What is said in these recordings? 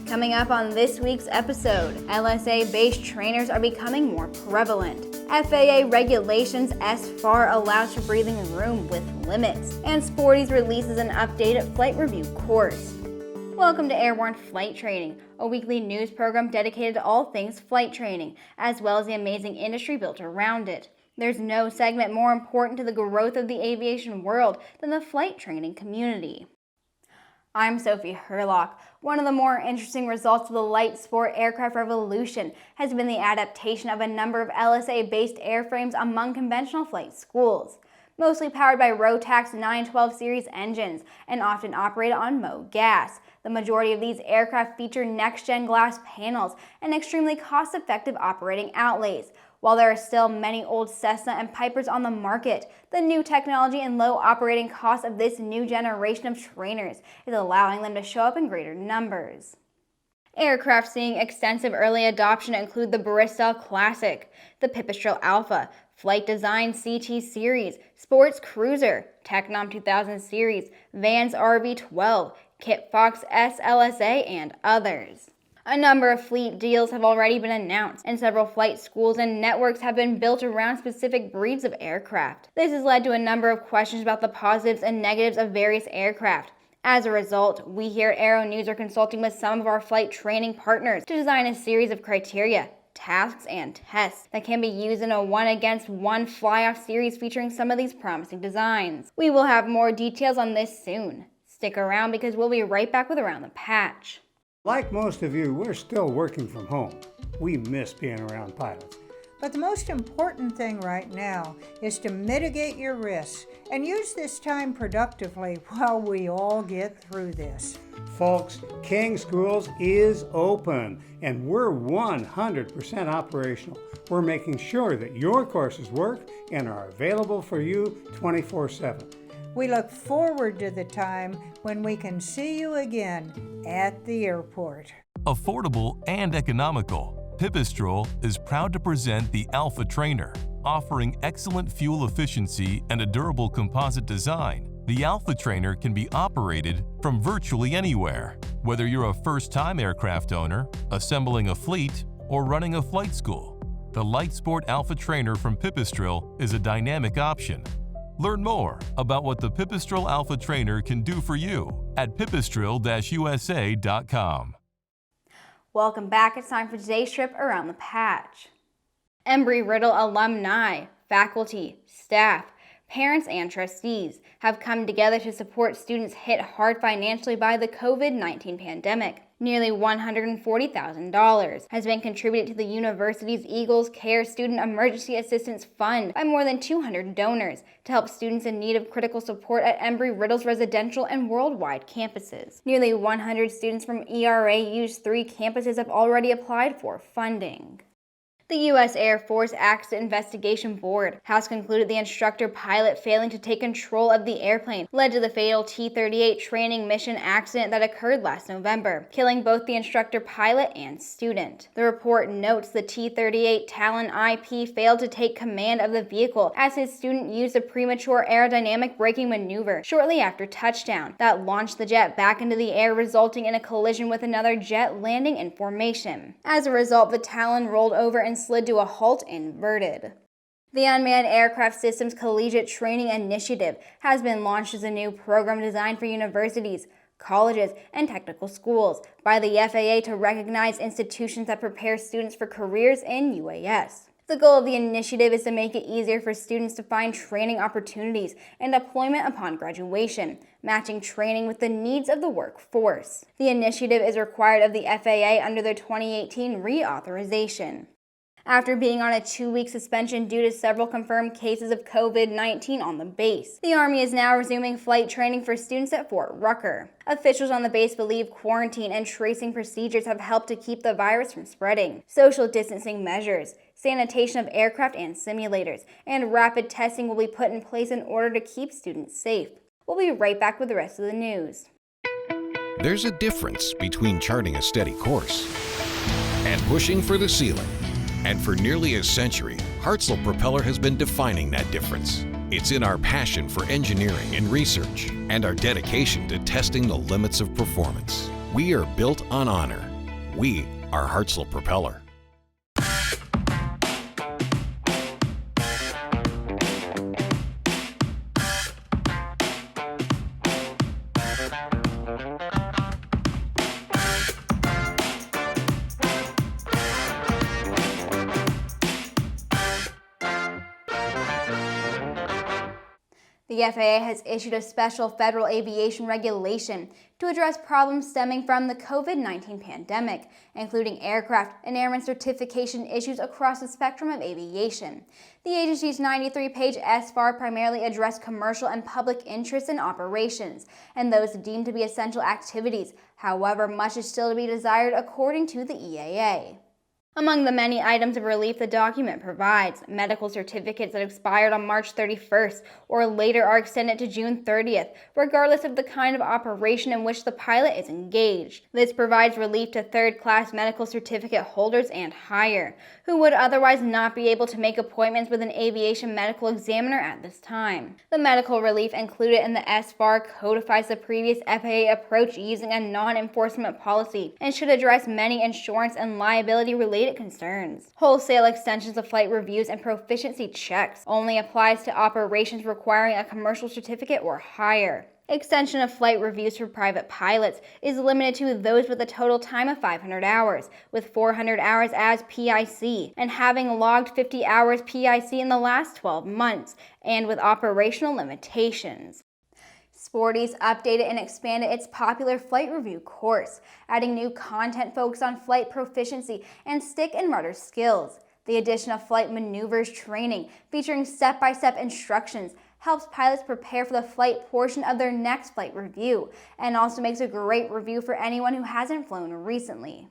Coming up on this week's episode, LSA-based trainers are becoming more prevalent. FAA regulations SFAR allows for breathing room with limits. And Sportys releases an updated flight review course. Welcome to Airborne-Flight Training, a weekly news program dedicated to all things flight training, as well as the amazing industry built around it. There's no segment more important to the growth of the aviation world than the flight training community. I'm Sophie Herlock. One of the more interesting results of the light sport aircraft revolution has been the adaptation of a number of LSA-based airframes among conventional flight schools. Mostly powered by Rotax 912 series engines and often operated on MoGas. The majority of these aircraft feature next-gen glass panels and extremely cost-effective operating outlays. While there are still many old Cessna and Pipers on the market, the new technology and low operating costs of this new generation of trainers is allowing them to show up in greater numbers. Aircraft seeing extensive early adoption include the Bristell Classic, the Pipistrel Alpha, Flight Design CT Series, SportCruiser, Tecnam 2000 Series, Vans RV-12, Kitfox SLSA, and others. A number of fleet deals have already been announced, and several flight schools and networks have been built around specific breeds of aircraft. This has led to a number of questions about the positives and negatives of various aircraft. As a result, we here at Aero-News are consulting with some of our flight training partners to design a series of criteria, tasks, and tests that can be used in a one-against-one fly-off series featuring some of these promising designs. We will have more details on this soon. Stick around because we'll be right back with Around the Patch. Like most of you, we're still working from home. We miss being around pilots. But the most important thing right now is to mitigate your risks and use this time productively while we all get through this. Folks, King Schools is open and we're 100% operational. We're making sure that your courses work and are available for you 24/7. We look forward to the time when we can see you again at the airport. Affordable and economical, Pipistrel is proud to present the Alpha Trainer. Offering excellent fuel efficiency and a durable composite design, the Alpha Trainer can be operated from virtually anywhere. Whether you're a first-time aircraft owner, assembling a fleet, or running a flight school, the Light Sport Alpha Trainer from Pipistrel is a dynamic option. Learn more about what the Pipistrel Alpha Trainer can do for you at pipistrel-usa.com. Welcome back. It's time for today's trip around the patch. Embry Riddle alumni, faculty, staff, parents, and trustees have come together to support students hit hard financially by the COVID-19 pandemic. Nearly $140,000 has been contributed to the university's Eagles Care Student Emergency Assistance Fund by more than 200 donors to help students in need of critical support at Embry Riddle's residential and worldwide campuses. Nearly 100 students from ERAU's 3 campuses have already applied for funding. The U.S. Air Force Accident Investigation Board has concluded the instructor pilot failing to take control of the airplane led to the fatal T-38 training mission accident that occurred last November, killing both the instructor pilot and student. The report notes the T-38 Talon IP failed to take command of the vehicle as his student used a premature aerodynamic braking maneuver shortly after touchdown that launched the jet back into the air, resulting in a collision with another jet landing in formation. As a result, the Talon rolled over and slid to a halt inverted. The Unmanned Aircraft Systems Collegiate Training Initiative has been launched as a new program designed for universities, colleges, and technical schools by the FAA to recognize institutions that prepare students for careers in UAS. The goal of the initiative is to make it easier for students to find training opportunities and deployment upon graduation, matching training with the needs of the workforce. The initiative is required of the FAA under their 2018 reauthorization. After being on a 2-week suspension due to several confirmed cases of COVID-19 on the base, the Army is now resuming flight training for students at Fort Rucker. Officials on the base believe quarantine and tracing procedures have helped to keep the virus from spreading. Social distancing measures, sanitation of aircraft and simulators, and rapid testing will be put in place in order to keep students safe. We'll be right back with the rest of the news. There's a difference between charting a steady course and pushing for the ceiling. And for nearly a century, Hartford Propeller has been defining that difference. It's in our passion for engineering and research and our dedication to testing the limits of performance. We are built on honor, We are Hartzell Propeller. The FAA has issued a Special Federal Aviation Regulation to address problems stemming from the COVID-19 pandemic, including aircraft and airman certification issues across the spectrum of aviation. The agency's 93-page SFAR primarily addressed commercial and public interests in operations and those deemed to be essential activities. However, much is still to be desired according to the EAA. Among the many items of relief the document provides, medical certificates that expired on March 31st or later are extended to June 30th, regardless of the kind of operation in which the pilot is engaged. This provides relief to third-class medical certificate holders and higher, who would otherwise not be able to make appointments with an aviation medical examiner at this time. The medical relief included in the SFAR codifies the previous FAA approach using a non-enforcement policy and should address many insurance and liability-related concerns. Wholesale extensions of flight reviews and proficiency checks only applies to operations requiring a commercial certificate or higher. Extension of flight reviews for private pilots is limited to those with a total time of 500 hours, with 400 hours as PIC, and having logged 50 hours PIC in the last 12 months, and with operational limitations. Sportys updated and expanded its popular flight review course, adding new content focused on flight proficiency and stick and rudder skills. The addition of flight maneuvers training, featuring step-by-step instructions, helps pilots prepare for the flight portion of their next flight review, and also makes a great review for anyone who hasn't flown recently.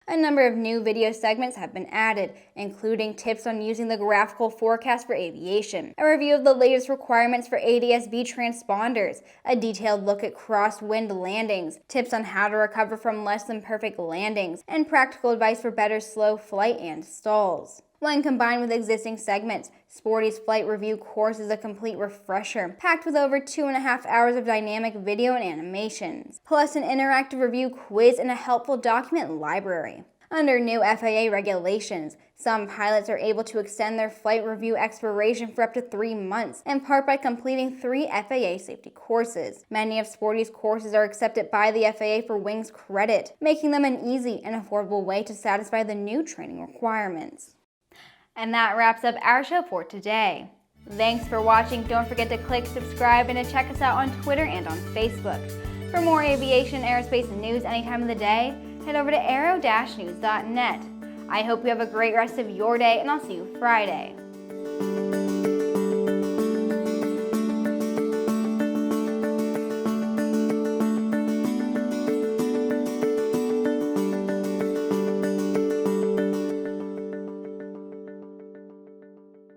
A number of new video segments have been added, including tips on using the graphical forecast for aviation, a review of the latest requirements for ADS-B transponders, a detailed look at crosswind landings, tips on how to recover from less than perfect landings, and practical advice for better slow flight and stalls. When combined with existing segments, Sporty's flight review course is a complete refresher, packed with over 2.5 hours of dynamic video and animations, plus an interactive review quiz and a helpful document library. Under new FAA regulations, some pilots are able to extend their flight review expiration for up to 3 months, in part by completing 3 FAA safety courses. Many of Sporty's courses are accepted by the FAA for wings credit, making them an easy and affordable way to satisfy the new training requirements. And that wraps up our show for today. Thanks for watching. Don't forget to click subscribe and to check us out on Twitter and on Facebook. For more aviation and aerospace news any time of the day, head over to aero-news.net. I hope you have a great rest of your day, and I'll see you Friday.